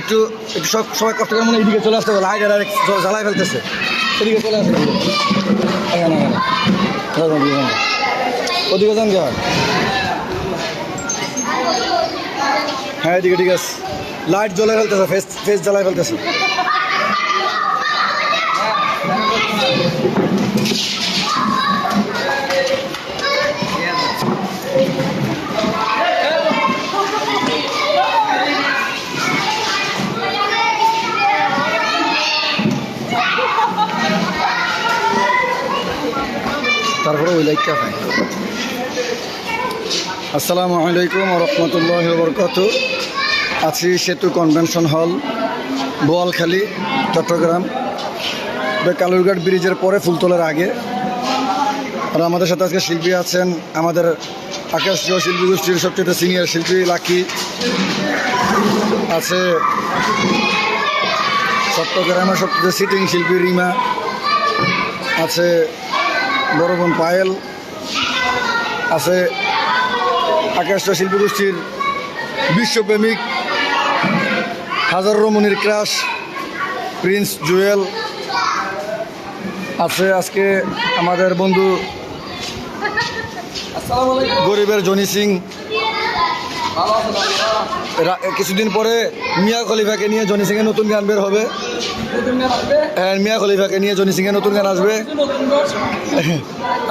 একটু একটু সবাই কষ্ট করে মনে এইদিকে চলে আসতে হবে, লাইট আর জ্বালাই ফেলতেছে, এদিকে চলে আসতে হবে। এখানে ওদিকে যান কে? হ্যাঁ এদিকে ঠিক আছে, লাইট জ্বলে ফেলতেছে, ফেস জ্বালাই ফেলতেছে। তারপরে ওই লাইটটা খাই। আসসালামু আলাইকুম রহমতুল্লাহ বরকাত। আছি সেতু কনভেনশন হল, বোয়ালখালী, চট্টগ্রাম। কালুরঘাট ব্রিজের পরে ফুলতলার আগে। আর আমাদের সাথে আজকে শিল্পী আছেন, আমাদের আকাশীয় শিল্পী গোষ্ঠীর সবচেয়ে সিনিয়র শিল্পী লাকি আছে, চট্টগ্রামের সবচেয়ে সিটিং শিল্পী রিমা আছে, বড় বোন পায়েল আছে, আকাশীয় শিল্পী গোষ্ঠীর বিশ্বপ্রেমিক হাজার রমণীর ক্রাশ প্রিন্স জুয়েল আছে, আজকে আমাদের বন্ধু গরিবের জনি সিং, কিছুদিন পরে মিয়া খলিফাকে নিয়ে জনি সিংয়ের নতুন গান বের হবে। হ্যাঁ, মিয়া খলিফাকে নিয়ে জনি সিংয়ের নতুন গান আসবে,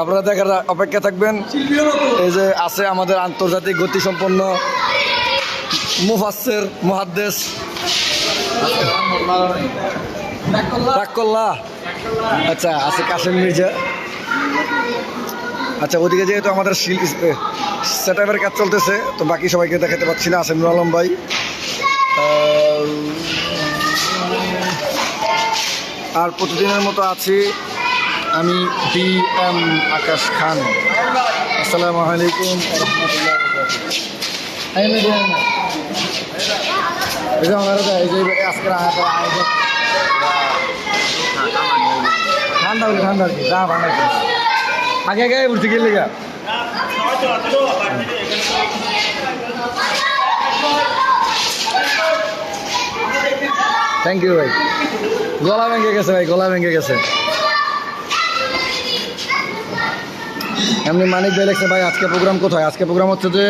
আপনারা দেখার অপেক্ষা থাকবেন। এই যে আছে আমাদের আন্তর্জাতিক গতিসম্পন্ন মুফাসসির মুহাদ্দিস তাকল্লা, আচ্ছা আছে কাশেম মির্জা। আচ্ছা ওদিকে যেহেতু আমাদের সেটআপের কাজ চলতেছে, তো বাকি সবাইকে দেখাতে পাচ্ছি না। আসেনুল আলম ভাই, আর প্রতিদিনের মতো আছি আমি DM আকাশ খান। আসসালামু আলাইকুম রহমতুল্লাহ। আজকের ঠান্ডা হলে ঠান্ডা আর কি, যা ঠান্ডা আগে আগে উঠতে গেলে গা। থ্যাংক ইউ ভাই। গলা ভেঙে গেছে ভাই, গলা ভেঙে গেছে। এমনি মানিক ভাই লেগছে ভাই আজকে প্রোগ্রাম কোথায়? আজকে প্রোগ্রাম হচ্ছে যে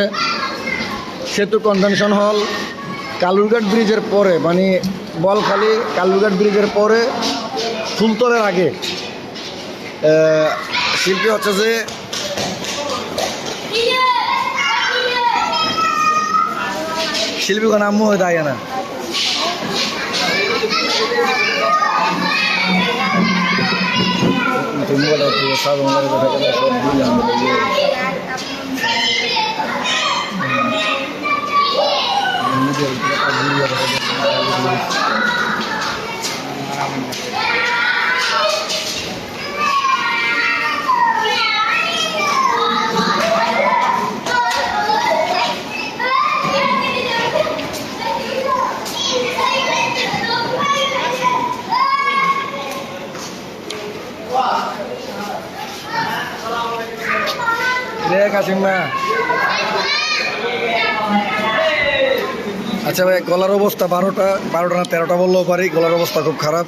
সেতু কনভেনশন হল, কালুরঘাট ব্রিজের পরে, মানে বোয়ালখালী কালুরঘাট ব্রিজের পরে ফুলতলের আগে। শিল্পী হচ্ছে যে শিল্পী কোন আম্মু হয়ে দায় না। আচ্ছা ভাই, গলার অবস্থা 12টা না 13টা বললেও পারি। গলার অবস্থা খুব খারাপ,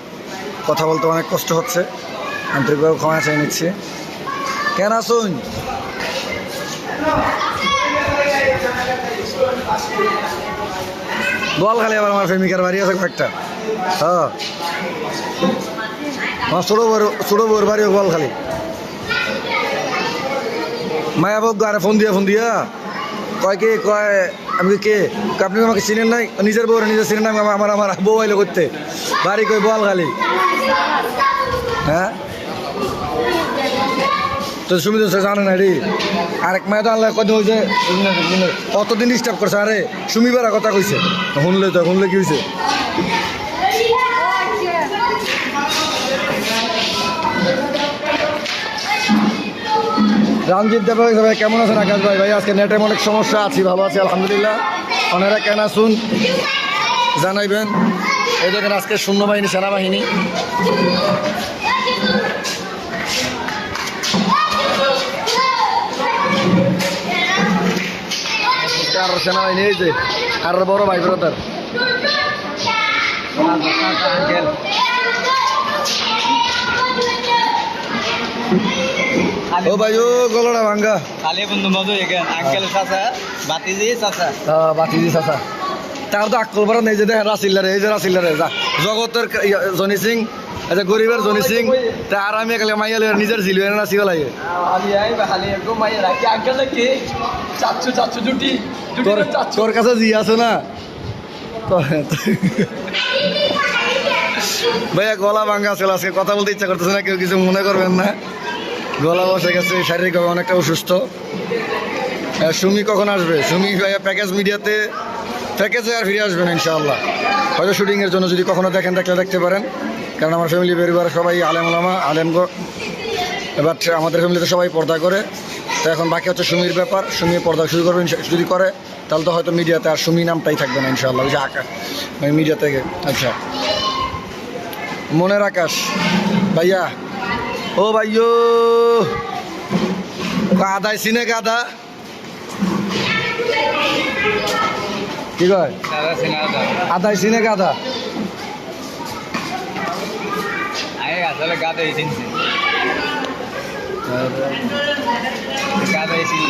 কথা বলতে অনেক কষ্ট হচ্ছে, আন্তরিকভাবে ক্ষমা চেয়ে নিচ্ছি। কেন আসুন? বোয়ালখালী আবার আমার প্রেমিকার বাড়ি আছে কয়েকটা। হ্যাঁ, আমার ছোটো বউর বাড়িও বোয়ালখালী। মায়া বউ আরে ফোন দিয়া কয় কে, কয় আমি কে, আপনি আমাকে চিনেন নাই? নিজের বউ নিজের চিনেন নাই? আমার বউ আইলো করতে, বাড়ি কই বোয়ালখালী। হ্যাঁ, তো সুমিত জানে না রে। আরেক মায়া তো আল্লাহ কত হয়েছে, কতদিন ডিস্টার্ব করছে। আরে সুমিবার কথা কইছে, শুনলে কি হয়েছে? রামজিৎ দেব ভাই কেমন আছেন? আকাশ ভাই, ভাই আজকে নেটের অনেক সমস্যা, আছি ভালো আছি আলহামদুলিল্লাহ। ওনারা কেন আসুন জানাইবেন। এই দেখেন আজকে সৈন্যবাহিনী, সেনাবাহিনী। সেনাবাহিনী এই যে আর বড় ভাই ব্রাদার ও ভাই ও গলাটা ভাঙ্গা খালি বন্ধু মধু এখান আঙ্কেল চাচা বাতিজি চাচা বাতিজি চাচা তার তো আকল বড় নেই যে দেখেন রাসিল্লারে এই যে রাসিল্লারে যা জগতের জনি সিং আচ্ছা গরিবের জনি সিং তা আরামে গেলে মাইয়ালে নিজের ছিল না সিও লাগে খালি আই খালি একদম মাইয়া রাখি আঙ্কেল কি চাচু চাচু জুটি তোর কাছে জি আছে না ভাইয়া গলা ভাঙ্গা ছিল আজকে কথা বলতে ইচ্ছা করতেছে না কেউ কিছু মনে করবেন না গলা বসে গেছে শারীরিকভাবে অনেকটা অসুস্থ সুমি কখন আসবে সুমি ভাইয়া প্যাকেজ মিডিয়াতে প্যাকেজে আর ফিরে আসবেন ইনশাআল্লাহ হয়তো শুটিংয়ের জন্য যদি কখনো দেখেন দেখলে দেখতে পারেন কারণ আমার ফ্যামিলি পরিবার সবাই আলেম ওলামা আলেমগো এবার আমাদের ফ্যামিলিতে সবাই পর্দা করে তো এখন বাকি হচ্ছে সুমির ব্যাপার সুমি পর্দা শুরু করবেন যদি করে তাহলে তো হয়তো মিডিয়াতে আর সুমি নামটাই থাকবে না ইনশাআল্লাহ ওই যে আকাশ মিডিয়া থেকে আচ্ছা মনের আকাশ ভাইয়া ও ভাইয়ো আদায় সিনে গাদা কি কয় আদায় সিনে গাদা আসলে গাদা এই চিনছি গাদা এই চিনি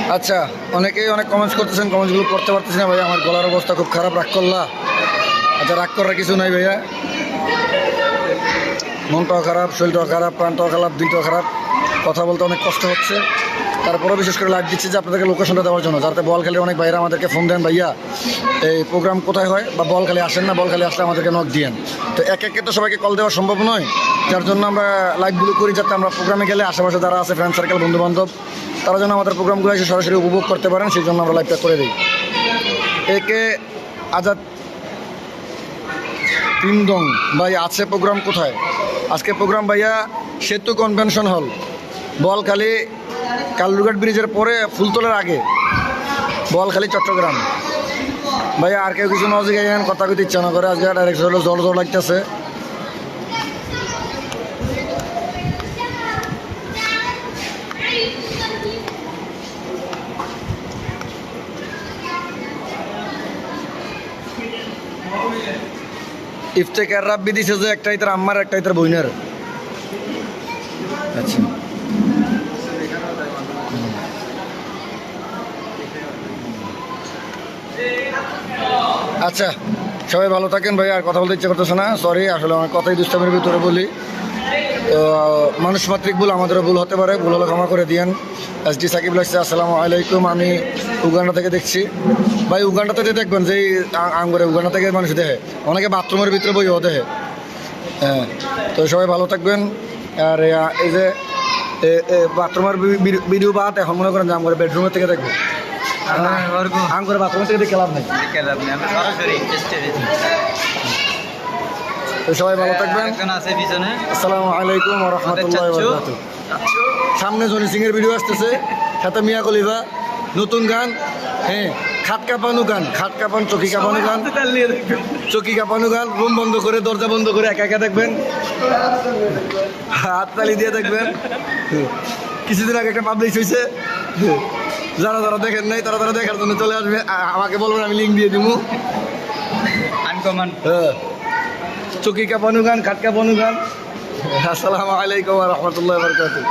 আচ্ছা অনেকেই অনেক কমেন্টস করতেছেন কমেন্টসগুলো করতে পারতেছি না ভাইয়া আমার গলার অবস্থা খুব খারাপ রাগ করলা আচ্ছা রাগ করার কিছু নাই ভাইয়া মনটাও খারাপ শরীরটাও খারাপ প্রাণটাও খারাপ দিলটাও খারাপ কথা বলতে অনেক কষ্ট হচ্ছে তারপরেও বিশেষ করে লাইভ দিচ্ছি যে আপনাদেরকে লোকেশনটা দেওয়ার জন্য যাতে বলখালির অনেক ভাইরা আমাদেরকে ফোন দেন ভাইয়া এই প্রোগ্রাম কোথায় হয় বা বলখালি আসেন না বলখালি আসলে আমাদেরকে নক দিয়েন তো এক একে তো সবাইকে কল দেওয়া সম্ভব নয় যার জন্য আমরা লাইভগুলো করি যাতে আমরা প্রোগ্রামে গেলে আশেপাশে যারা আছে ফ্রেন্ড সার্কেল বন্ধুবান্ধব তারা যেন আমাদের প্রোগ্রামগুলো এসে সরাসরি উপভোগ করতে পারেন সেই জন্য আমরা লাইভটা করে দিই একে আজাদ তিনদং ভাই আছে প্রোগ্রাম কোথায় আজকে প্রোগ্রাম ভাইয়া সেতু কনভেনশন হল বলখালি কালুরঘাট ব্রিজের পরে ফুলতলার আগে বলখালি চট্টগ্রাম ভাইয়া আর কেউ কিছু নজিক গেছেন কথা কইতে ইচ্ছা না করে আজকে ডাইরেক্ট হলো জল জল লাগতেছে ইফতেকার রাব্বি দিছে যে একটাই তার আম্মার একটাই তার বইনের আচ্ছা আচ্ছা সবাই ভালো থাকেন ভাই আর কথা বলতে ইচ্ছে করতেছে না সরি আসলে আমার কথাই দুষ্টামের ভিতরে বলি তো মানুষ মাত্রিক ভুল আমাদেরও ভুল হতে পারে ভুল হলে ক্ষমা করে দিয়েন এসডি সাকিব লাগছে আসসালামু আলাইকুম আমি উগান্ডা থেকে দেখছি ভাই উগান্ডাতে দেখবেন যে আঙ্গুরে উগান্ডা থেকে মানুষ দেখে অনেকে বাথরুমের ভিতরে বইও দেখে হ্যাঁ তো সবাই ভালো থাকবেন আর এই যে বাথরুমের ভিডিও বাদ এখন মনে করেন যে আঙ্গুরে বেডরুমের থেকে দেখবো আঙ্গুরে বাথরুমের থেকে দেখে লাভ নেই তো সবাই ভালো থাকবেন আসসালামু আলাইকুম ওয়া রাহমাতুল্লাহি ওয়া বারাকাতুহু সামনে জনি সিং এর ভিডিও আসতেছে সাথে মিয়া খলিফা নতুন গান হ্যাঁ খাট কাঁপানো গান খাট কাঁপান চকি কাঁপানো গান চকি কাঁপানো গান রুম বন্ধ করে দরজা বন্ধ করে একা একা দেখবেন হাত তালি দিয়ে দেখবেন কিছুদিন আগে একটা পাবলিশ হয়েছে যারা যারা দেখেন নাই তারা তারা দেখার জন্য চলে আসবে আমাকে বলবেন আমি লিঙ্ক দিয়ে দিব আনকমন হ্যাঁ চকি কাঁপানো গান খাট কাঁপানো গান আসসালামু আলাইকুম ওয়া রাহমাতুল্লাহি ওয়া বারাকাতুহু